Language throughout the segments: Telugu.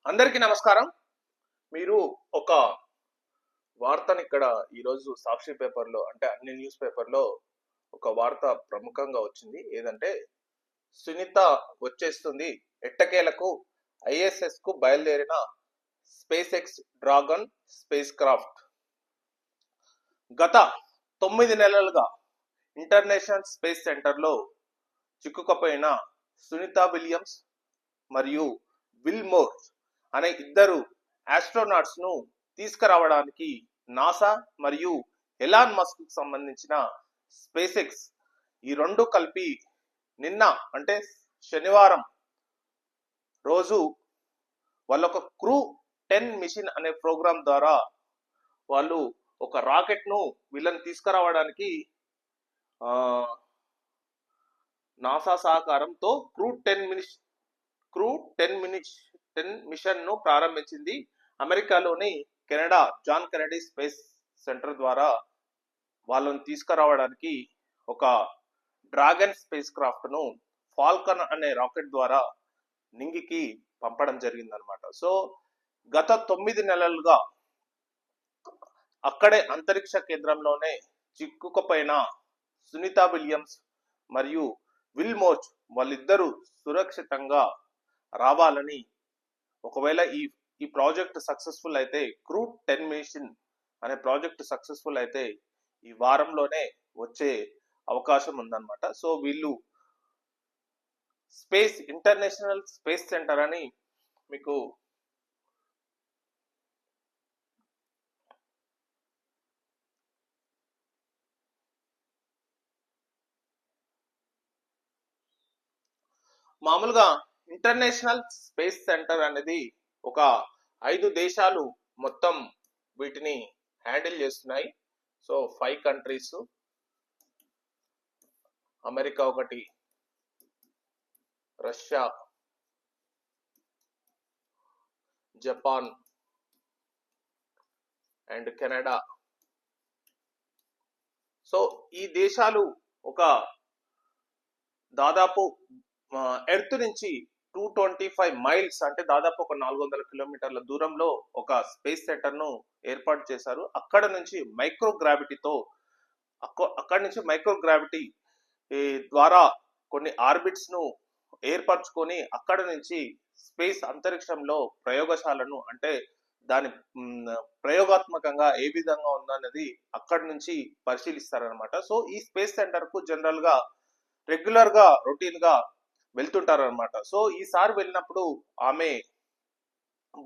అందరికీ నమస్కారం. మీరు ఒక వార్తని ఇక్కడ ఈరోజు సాక్షి పేపర్లో అంటే అన్ని న్యూస్ పేపర్లో ఒక వార్త ప్రముఖంగా వచ్చింది. ఏదంటే సునీత వచ్చేస్తుంది, ఎట్టకేలకు ఐఎస్ఎస్ కు బయలుదేరిన space X dragon space craft. గత 9 నెలలుగా ఇంటర్నేషనల్ స్పేస్ సెంటర్లో చిక్కుకుపోయిన సునీత విలియమ్స్ మరియు విల్మోర్ అనే ఇద్దరు ఆస్ట్రోనాట్స్ ను తీసుకురావడానికి నాసా మరియు ఎలాన్ మస్క్ కు సంబంధించిన స్పేస్ ఎక్స్ ఈ రెండు కలిపి నిన్న అంటే శనివారం రోజు వాళ్ళొక క్రూ 10 మిషన్ అనే ప్రోగ్రామ్ ద్వారా వాళ్ళు ఒక రాకెట్ ను వీళ్ళని తీసుకురావడానికి నాసా సహకారంతో క్రూ 10 మిషన్ ను ప్రారంభించింది. అమెరికాలోని Canada John Kennedy Space Center ద్వారా వాళ్ళని తీసుకురావడానికి ఒక డ్రాగన్ స్పేస్ క్రాఫ్ట్ ను ఫాల్కన్ అనే రాకెట్ ద్వారా నింగికి పంపడం జరిగిందనమాట. సో గత 9 నెలలుగా అక్కడే అంతరిక్ష కేంద్రంలోనే చిక్కుకుపోయిన సునీత విలియమ్స్ మరియు విల్మోర్ వాళ్ళిద్దరూ సురక్షితంగా రావాలని, ఒకవేళ ఈ ప్రాజెక్ట్ సక్సెస్ఫుల్ అయితే, క్రూ 10 మిషన్ అనే ప్రాజెక్ట్ సక్సెస్ఫుల్ అయితే ఈ వారంలోనే వచ్చే అవకాశం ఉందన్నమాట. సో వీళ్ళు ఇంటర్నేషనల్ స్పేస్ సెంటర్ అని మీకు మామూలుగా ఇంటర్నేషనల్ స్పేస్ సెంటర్ అనేది ఒక 5 దేశాలు మొత్తం వీటిని హ్యాండిల్ చేస్తున్నాయి. సో 5 కంట్రీస్, అమెరికా ఒకటి, Russia, Japan and Canada. So ఈ దేశాలు ఒక దాదాపు ఎర్త్ నుంచి 225 మైల్స్ అంటే దాదాపు ఒక 400 కిలోమీటర్ల దూరంలో ఒక స్పేస్ సెంటర్ ను ఏర్పాటు చేశారు. అక్కడ నుంచి మైక్రోగ్రావిటీ ద్వారా కొన్ని ఆర్బిట్స్ ను ఏర్పరచుకొని అక్కడ నుంచి స్పేస్ అంతరిక్షంలో ప్రయోగశాలను అంటే దాని ప్రయోగాత్మకంగా ఏ విధంగా ఉందన్నది అక్కడి నుంచి పరిశీలిస్తారనమాట. సో ఈ స్పేస్ సెంటర్ కు జనరల్ గా రెగ్యులర్ గా రొటీన్ గా వెళ్తుంటారనమాట. సో ఈసారి వెళ్ళినప్పుడు ఆమె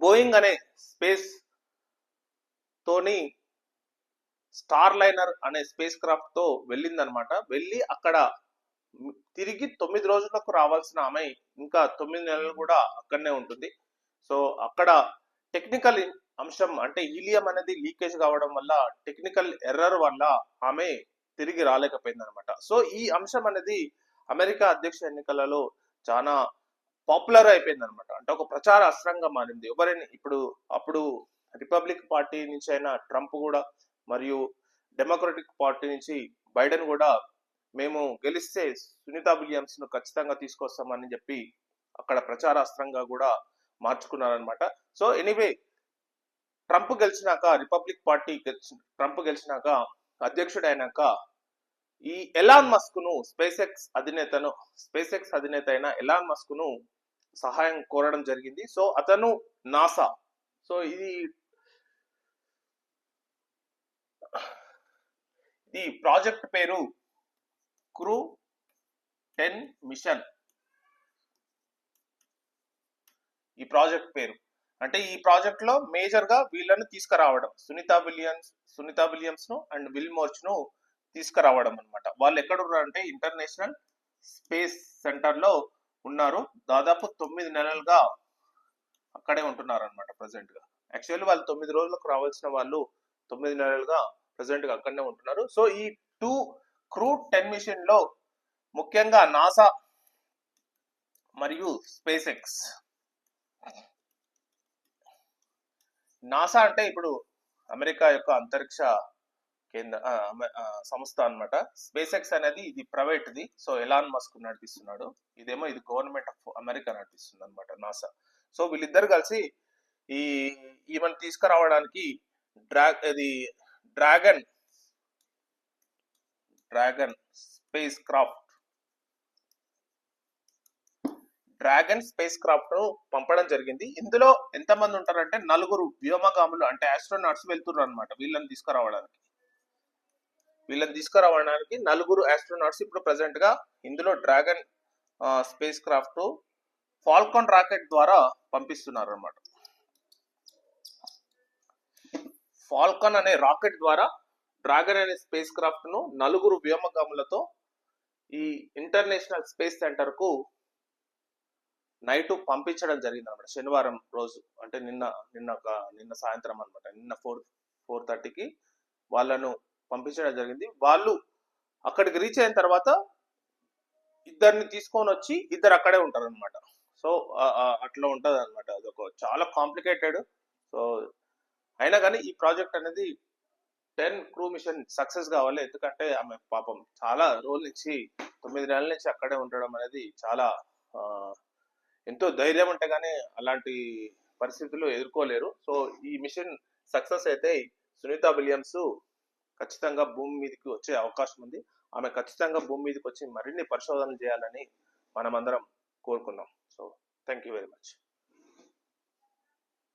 బోయింగ్ అనే స్పేస్ తోని స్టార్ లైనర్ అనే స్పేస్ క్రాఫ్ట్ తో వెళ్ళిందనమాట. వెళ్ళి అక్కడ తిరిగి 9 రోజులకు రావాల్సిన ఆమె ఇంకా 9 నెలలు కూడా అక్కడనే ఉంటుంది. సో అక్కడ టెక్నికల్ అంశం అంటే హీలియం అనేది లీకేజ్ కావడం వల్ల, టెక్నికల్ ఎర్రర్ వల్ల ఆమె తిరిగి రాలేకపోయింది అనమాట. సో ఈ అంశం అనేది అమెరికా అధ్యక్ష ఎన్నికలలో చాలా పాపులర్ అయిపోయింది అనమాట. అంటే ఒక ప్రచార అస్త్రంగా మారింది. ఎవరైనా అప్పుడు రిపబ్లిక్ పార్టీ నుంచి అయినా ట్రంప్ కూడా మరియు డెమోక్రటిక్ పార్టీ నుంచి బైడెన్ కూడా మేము గెలిస్తే సునీత విలియమ్స్ ను ఖచ్చితంగా తీసుకొస్తామని చెప్పి అక్కడ ప్రచార అస్త్రంగా కూడా మార్చుకున్నారనమాట. సో ఎనీవే ట్రంప్ గెలిచినాక అధ్యక్షుడు అయినాక ఈ ఎలాన్ మస్క్ ను స్పేస్ ఎక్స్ అధినేత అయిన ఎలాన్ మస్క్ ను సహాయం కోరడం జరిగింది. సో అతను నాసా, సో ఈ ప్రాజెక్ట్ పేరు క్రూ 10 మిషన్. ఈ ప్రాజెక్ట్ పేరు అంటే ఈ ప్రాజెక్ట్ లో మేజర్ గా వీళ్ళను తీసుకురావడం, సునీత విలియమ్స్ ను అండ్ విల్మోర్స్ ను తీసుకురావడం అనమాట. వాళ్ళు ఎక్కడ ఉన్నారంటే ఇంటర్నేషనల్ స్పేస్ సెంటర్ లో ఉన్నారు. దాదాపు 9 నెలలుగా అక్కడే ఉంటున్నారు అనమాట ప్రెసెంట్ గా. యాక్చువల్లీ వాళ్ళు 9 రోజులకు రావాల్సిన వాళ్ళు 9 నెలలుగా ప్రెసెంట్ గా అక్కడనే ఉంటున్నారు. సో ఈ క్రూ 10 మిషన్ లో ముఖ్యంగా నాసా మరియు స్పేస్ ఎక్స్. నాసా అంటే ఇప్పుడు అమెరికా యొక్క అంతరిక్ష కేంద్ర సంస్థ అనమాట. స్పేస్ ఎక్స్ అనేది ఇది private the. So Elon Musk నడిపిస్తున్నాడు. ఇది గవర్నమెంట్ ఆఫ్ అమెరికా నడిపిస్తుంది అనమాట, నాసా. సో వీళ్ళిద్దరు కలిసి ఈ ఈమెను తీసుకురావడానికి డ్రాగన్ డ్రాగన్ స్పేస్ క్రాఫ్ట్ ను పంపడం జరిగింది. ఇందులో ఎంతమంది ఉంటారంటే 4 వ్యోమగాములు అంటే ఆస్ట్రోనాట్స్ వెళ్తున్నారు అనమాట. వీళ్ళని తీసుకురావడానికి 4 ఆస్ట్రోనాట్స్ ఇప్పుడు ప్రెసెంట్ గా ఇందులో dragon space craft Falcon rocket ద్వారా పంపిస్తున్నారు అనమాట. ఫాల్కాన్ అనే రాకెట్ ద్వారా డ్రాగన్ అనే స్పేస్ క్రాఫ్ట్ ను 4 వ్యోమగాములతో ఈ ఇంటర్నేషనల్ స్పేస్ సెంటర్ కు నైట్ పంపించడం జరిగింది అనమాట. శనివారం రోజు అంటే నిన్న సాయంత్రం అనమాట. నిన్న 4:30కి వాళ్ళను పంపించడం జరిగింది. వాళ్ళు అక్కడికి రీచ్ అయిన తర్వాత ఇద్దరిని తీసుకొని వచ్చి ఇద్దరు అక్కడే ఉంటారు అనమాట. సో అట్లా ఉంటది అనమాట. అదొక చాలా కాంప్లికేటెడ్. సో అయినా కానీ ఈ ప్రాజెక్ట్ అనేది 10 క్రూ మిషన్ సక్సెస్ కావాలి. ఎందుకంటే ఆమె పాపం చాలా రోజుల నుంచి 9 నెలల నుంచి అక్కడే ఉండడం అనేది చాలా ఎంతో ధైర్యం ఉంటే గానీ అలాంటి పరిస్థితులు ఎదుర్కోలేరు. సో ఈ మిషన్ సక్సెస్ అయితే సునీత విలియమ్స్ ఖచ్చితంగా భూమి మీదకి వచ్చే అవకాశం ఉంది. ఆమె ఖచ్చితంగా భూమి మీదకి వచ్చి మరిన్ని పరిశోధనలు చేయాలని మనమందరం కోరుకున్నాం. So thank you very much.